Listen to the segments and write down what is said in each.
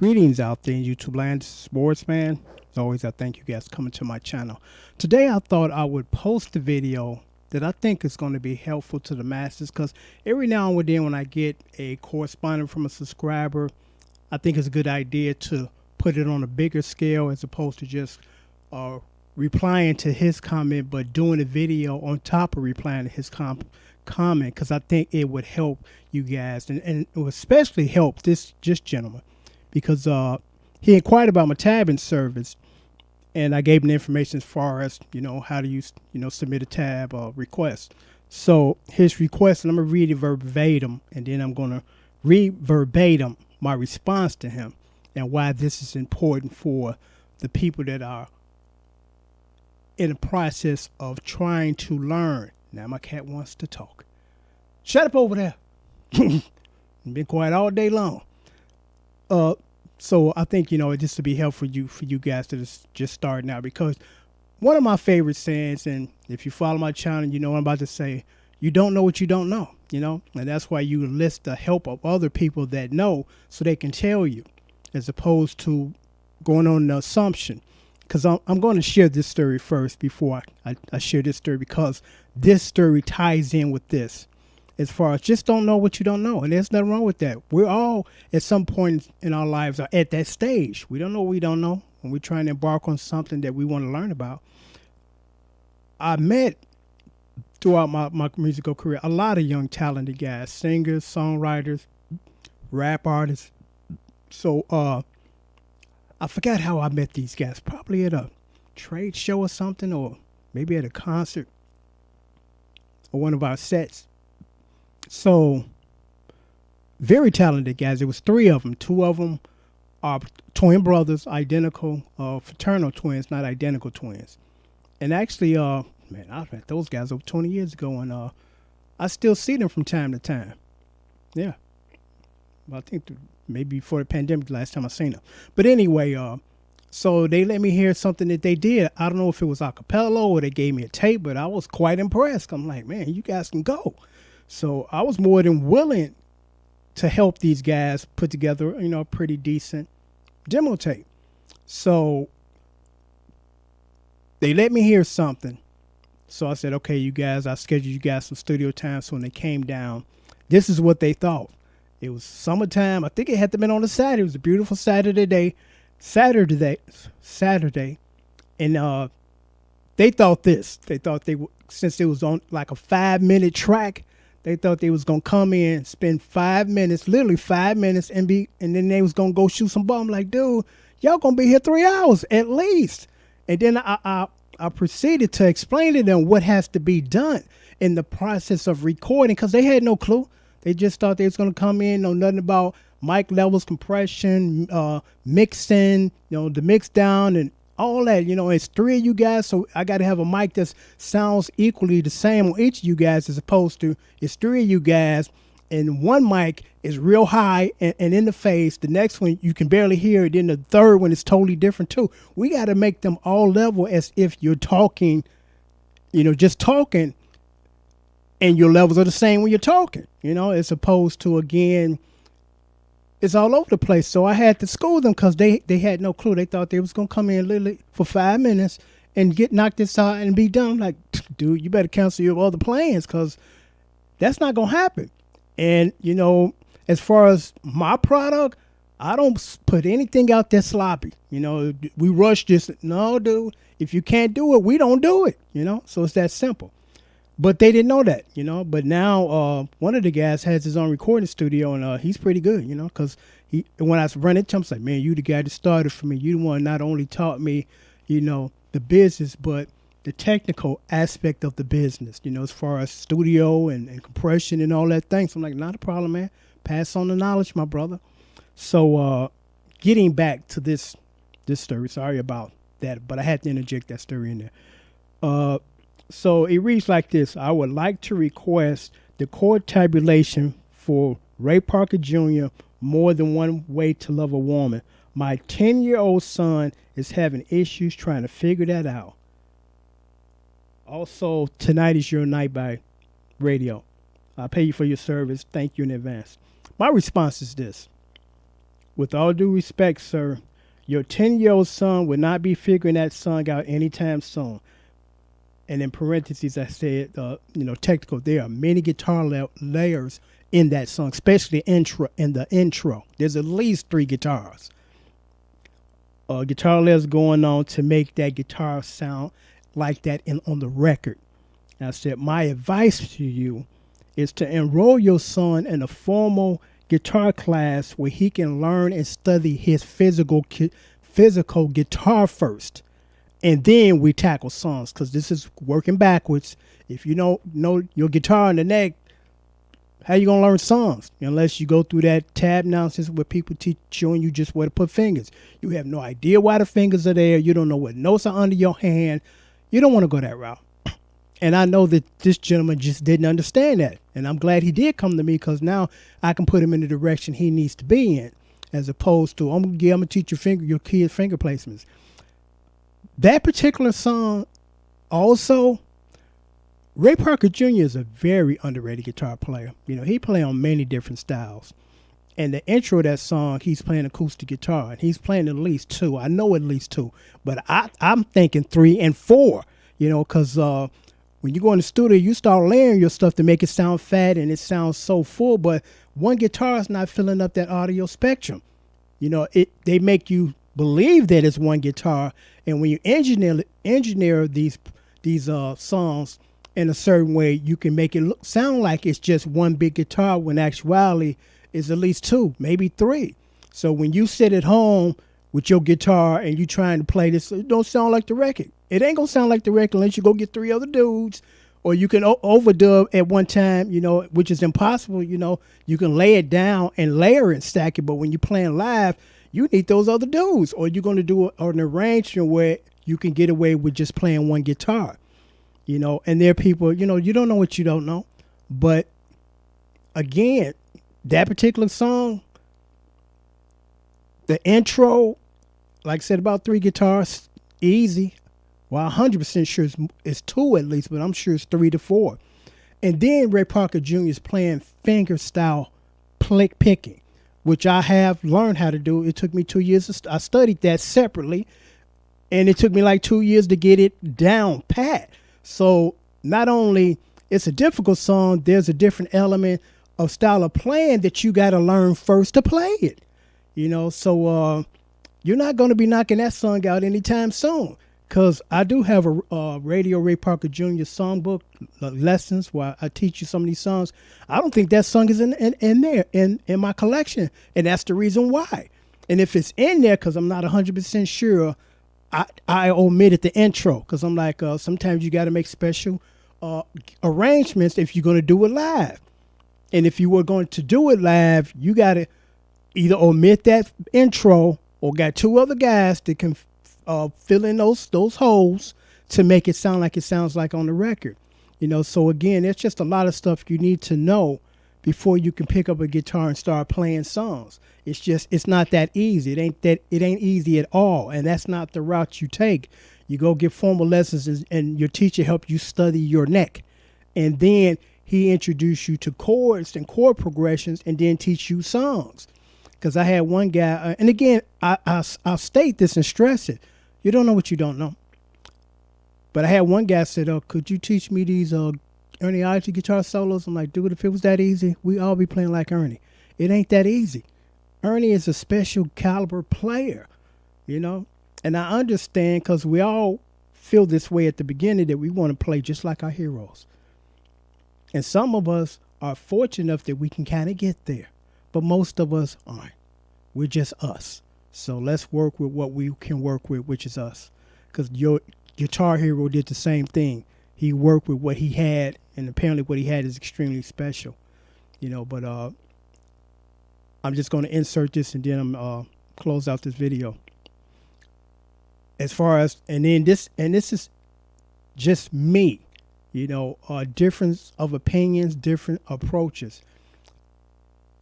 Greetings out there in YouTube land, sportsman. As always, I thank you guys coming to my channel. Today, I thought I would post a video that I think is going to be helpful to the masses because every now and then when I get a correspondent from a subscriber, I think it's a good idea to put it on a bigger scale as opposed to just replying to his comment, but doing a video on top of replying to his comment because I think it would help you guys and it will especially help this gentleman because he inquired about my tabbing service, and I gave him the information as far as how to use submit a tab request. So his request, and I'm gonna read it verbatim, and then I'm gonna read verbatim my response to him and why this is important for the people that are in the process of trying to learn. Now my cat wants to talk. Shut up over there. Been quiet all day long. So I think, just to be helpful for you guys to just start now, because one of my favorite sayings, and if you follow my channel, you know what I'm about to say, you don't know what you don't know, and that's why you enlist the help of other people that know so they can tell you, as opposed to going on the assumption. Because I'm going to share this story first before I share this story, because this story ties in with this. As far as just don't know what you don't know. And there's nothing wrong with that. We're all at some point in our lives are at that stage. We don't know what we don't know when we're trying to embark on something that we want to learn about. I met throughout my musical career a lot of young talented guys, singers, songwriters, rap artists. So I forgot how I met these guys. Probably at a trade show or something, or maybe at a concert or one of our sets. So, very talented guys. There was three of them. Two of them are twin brothers, identical, fraternal twins, not identical twins. And actually, I met those guys over 20 years ago, and I still see them from time to time. Yeah. I think maybe before the pandemic, the last time I seen them. But anyway, so they let me hear something that they did. I don't know if it was a cappella or they gave me a tape, but I was quite impressed. I'm like, man, you guys can go. So I was more than willing to help these guys put together, a pretty decent demo tape. So they let me hear something. So I said, okay, you guys, I scheduled you guys some studio time. So when they came down, this is what they thought. It was summertime. I think it had to have been on a Saturday. It was a beautiful Saturday day. Saturday. And they thought this. They thought since it was on like a 5-minute track, they thought they was gonna come in, spend 5 minutes, literally 5 minutes, and then they was gonna go shoot some ball. I'm like, dude, y'all gonna be here 3 hours at least. And then I proceeded to explain to them what has to be done in the process of recording, because they had no clue. They just thought they was gonna come in, know nothing about mic levels, compression, mixing, the mix down and all that. It's three of you guys, so I got to have a mic that sounds equally the same on each of you guys, as opposed to it's three of you guys and one mic is real high and in the face. The next one you can barely hear it. Then the third one is totally different too. We got to make them all level as if you're talking, just talking, and your levels are the same when you're talking, as opposed to, again, it's all over the place. So I had to school them because they had no clue. They thought they was going to come in literally for 5 minutes and get knocked this out and be done. I'm like, dude, you better cancel your other plans because that's not going to happen. And, as far as my product, I don't put anything out there sloppy. We rush this. No, dude, if you can't do it, we don't do it, So it's that simple. But they didn't know that, But now one of the guys has his own recording studio, and he's pretty good, because when I run into him, I'm like, man, you the guy that started for me. You the one not only taught me, the business, but the technical aspect of the business, as far as studio and compression and all that thing. So I'm like, not a problem, man. Pass on the knowledge, my brother. So getting back to this story, sorry about that, but I had to interject that story in there. So it reads like this. I would like to request the chord tabulation for Ray Parker Jr., More Than One Way to Love a Woman. My 10-year-old son is having issues trying to figure that out. Also, Tonight Is Your Night by Radio. I pay you for your service. Thank you in advance. My response is this. With all due respect, sir, your 10-year-old son will not be figuring that song out anytime soon. And in parentheses, I said, technical. There are many guitar layers in that song, especially intro. In the intro, there's at least 3 guitars. Guitar layers going on to make that guitar sound like that on the record. And I said, my advice to you is to enroll your son in a formal guitar class where he can learn and study his physical guitar first. And then we tackle songs, because this is working backwards. If you don't know your guitar in the neck, how you gonna learn songs? Unless you go through that tab nonsense where people showing you just where to put fingers. You have no idea why the fingers are there. You don't know what notes are under your hand. You don't want to go that route. And I know that this gentleman just didn't understand that. And I'm glad he did come to me, because now I can put him in the direction he needs to be in, as opposed to, I'm gonna teach your kid's finger placements. That particular song also, Ray Parker Jr. is a very underrated guitar player. He play on many different styles. And the intro of that song, he's playing acoustic guitar. And he's playing at least 2. I know at least 2. But I'm thinking 3 and 4, because when you go in the studio, you start layering your stuff to make it sound fat and it sounds so full. But one guitar is not filling up that audio spectrum. They make you believe that it's one guitar. And when you engineer these songs in a certain way, you can make it sound like it's just one big guitar, when actuality is at least 2, maybe 3. So when you sit at home with your guitar and you trying to play this, it don't sound like the record. It ain't gonna sound like the record unless you go get 3 other dudes, or you can overdub at one time, which is impossible. You can lay it down and layer and stack it, but when you're playing live, you need those other dudes, or you're gonna do an arrangement where you can get away with just playing one guitar. And there are people, you don't know what you don't know. But again, that particular song, the intro, like I said, about 3 guitars, easy. Well, 100% sure it's 2 at least, but I'm sure it's 3 to 4. And then Ray Parker Jr. is playing finger style picking, which I have learned how to do. It took me 2 years. I studied that separately, and it took me like 2 years to get it down pat. So not only it's a difficult song, there's a different element of style of playing that you got to learn first to play it. So you're not going to be knocking that song out anytime soon, because I do have a Radio Ray Parker Jr. songbook lessons where I teach you some of these songs. I don't think that song is in there in my collection, and that's the reason why. And if it's in there, because I'm not 100% sure, I omitted the intro, because I'm like, sometimes you got to make special arrangements if you're going to do it live. And if you were going to do it live, you got to either omit that intro or got 2 other guys that can fill in those holes to make it sound like it sounds like on the record. So again, it's just a lot of stuff you need to know before you can pick up a guitar and start playing songs. It's not that easy. It ain't easy at all. And that's not the route you take. You go get formal lessons, and your teacher help you study your neck. And then he introduced you to chords and chord progressions, and then teach you songs. Because I had one guy, and again, I'll state this and stress it. You don't know what you don't know. But I had one guy said, could you teach me these Ernie Oddity guitar solos? I'm like, dude, if it was that easy, we all be playing like Ernie. It ain't that easy. Ernie is a special caliber player, and I understand, because we all feel this way at the beginning, that we want to play just like our heroes. And some of us are fortunate enough that we can kind of get there, but most of us aren't. We're just us. So let's work with what we can work with, which is us. Because your Guitar Hero did the same thing. He worked with what he had, and apparently what he had is extremely special. But I'm just going to insert this, and then I'm close out this video. As far as, this is just me, difference of opinions, different approaches.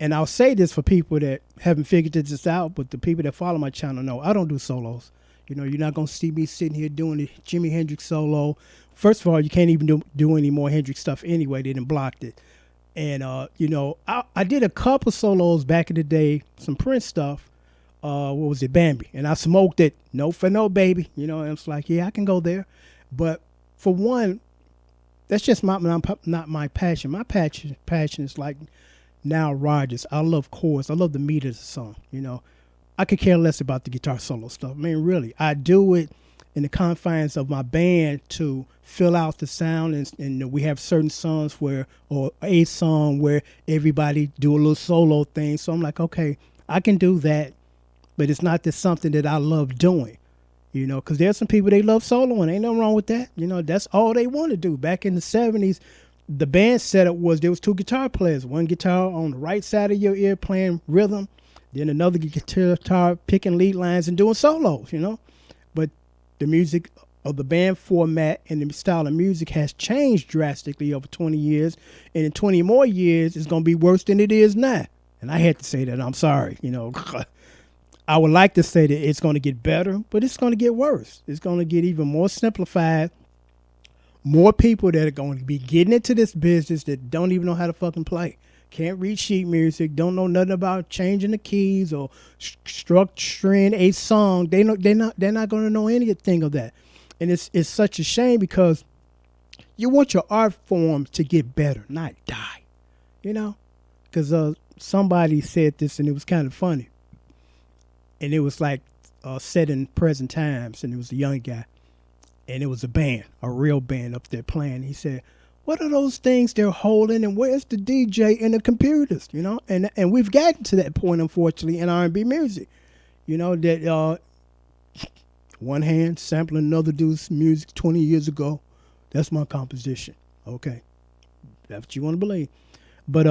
And I'll say this for people that haven't figured this out, but the people that follow my channel know I don't do solos. You're not going to see me sitting here doing the Jimi Hendrix solo. First of all, you can't even do any more Hendrix stuff anyway. They done blocked it. And, I did a couple solos back in the day, some Prince stuff, what was it, Bambi, and I smoked it. No for no, baby. You know, and it's like, yeah, I can go there, but for one, that's just not my passion. My passion is like Nile Rodgers. I love chords. I love the meat of the song. You know, I could care less about the guitar solo stuff. I mean, really, I do it in the confines of my band to fill out the sound, and we have certain songs where, or a song where everybody do a little solo thing. So I'm like, okay, I can do that, but it's not just something that I love doing. You know, because there's some people, they love soloing. Ain't nothing wrong with that. You know, that's all they want to do. Back in the 70s, the band setup was there was two guitar players. One guitar on the right side of your ear playing rhythm, then another guitar picking lead lines and doing solos, you know. But the music of the band format and the style of music has changed drastically over 20 years. And in 20 more years, it's going to be worse than it is now. And I had to say that. I'm sorry, you know. I would like to say that it's going to get better, but it's going to get worse. It's going to get even more simplified. More people that are going to be getting into this business that don't even know how to fucking play. Can't read sheet music, don't know nothing about changing the keys or structuring a song. They're not going to know anything of that. And it's such a shame because you want your art form to get better, not die. You know? Because somebody said this and it was kind of funny. And it was like set in present times, and it was a young guy. And it was a band, a real band up there playing. He said, what are those things they're holding, and where's the DJ and the computers, you know? And we've gotten to that point, unfortunately, in R&B music. You know, that one hand sampling another dude's music 20 years ago. That's my composition. Okay. That's what you want to believe. But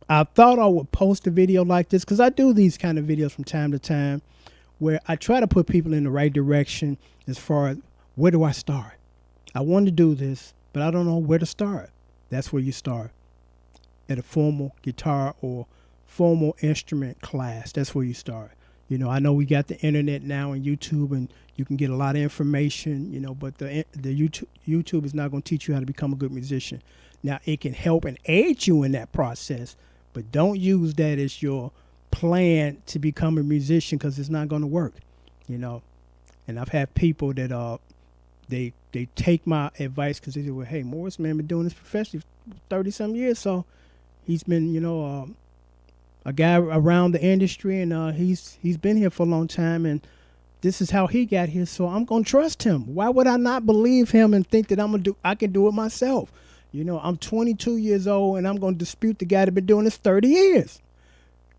I thought I would post a video like this because I do these kind of videos from time to time where I try to put people in the right direction as far as where do I start? I want to do this, but I don't know where to start. That's where you start. At a formal guitar or formal instrument class. That's where you start. You know, I know we got the internet now and YouTube, and you can get a lot of information, you know, but the YouTube is not going to teach you how to become a good musician. Now, it can help and aid you in that process, but don't use that as your plan to become a musician because it's not going to work, you know. And I've had people that they take my advice because they say, well, hey, Morris, man, been doing this professionally for 30-some years, so he's been, you know, a guy around the industry, and he's been here for a long time, and this is how he got here, so I'm going to trust him. Why would I not believe him and think that I can do it myself? You know, I'm 22 years old, and I'm going to dispute the guy that been doing this 30 years.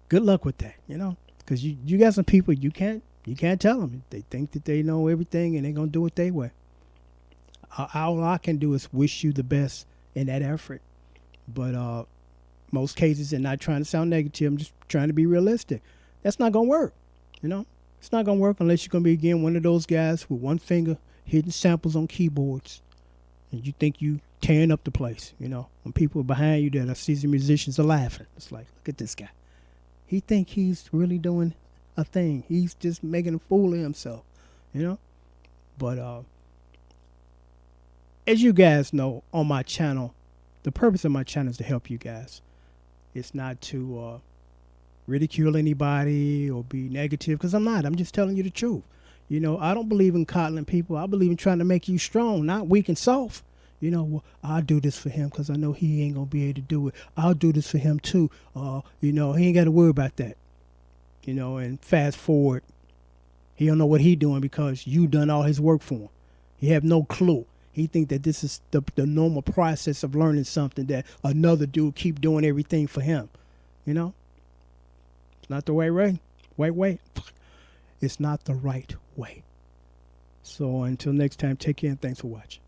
Good luck with that, you know, because you got some people you can't tell them. They think that they know everything, and they're going to do it their way. All I can do is wish you the best in that effort. But most cases, and not trying to sound negative, I'm just trying to be realistic. That's not going to work, you know. It's not going to work unless you're going to be, again, one of those guys with one finger hitting samples on keyboards. And you think you tearing up the place, you know. When people behind you that are seasoned musicians are laughing. It's like, look at this guy. He think he's really doing a thing. He's just making a fool of himself, you know. But as you guys know, on my channel, the purpose of my channel is to help you guys. It's not to ridicule anybody or be negative, because I'm not. I'm just telling you the truth. You know, I don't believe in coddling people. I believe in trying to make you strong, not weak and soft. You know, well, I'll do this for him because I know he ain't going to be able to do it. I'll do this for him too. You know, he ain't got to worry about that. You know, and fast forward, he don't know what he doing because you done all his work for him. He have no clue. He think that this is the normal process of learning something that another dude keep doing everything for him. You know, it's not the right way. It's not the right way. So until next time, take care and thanks for watching.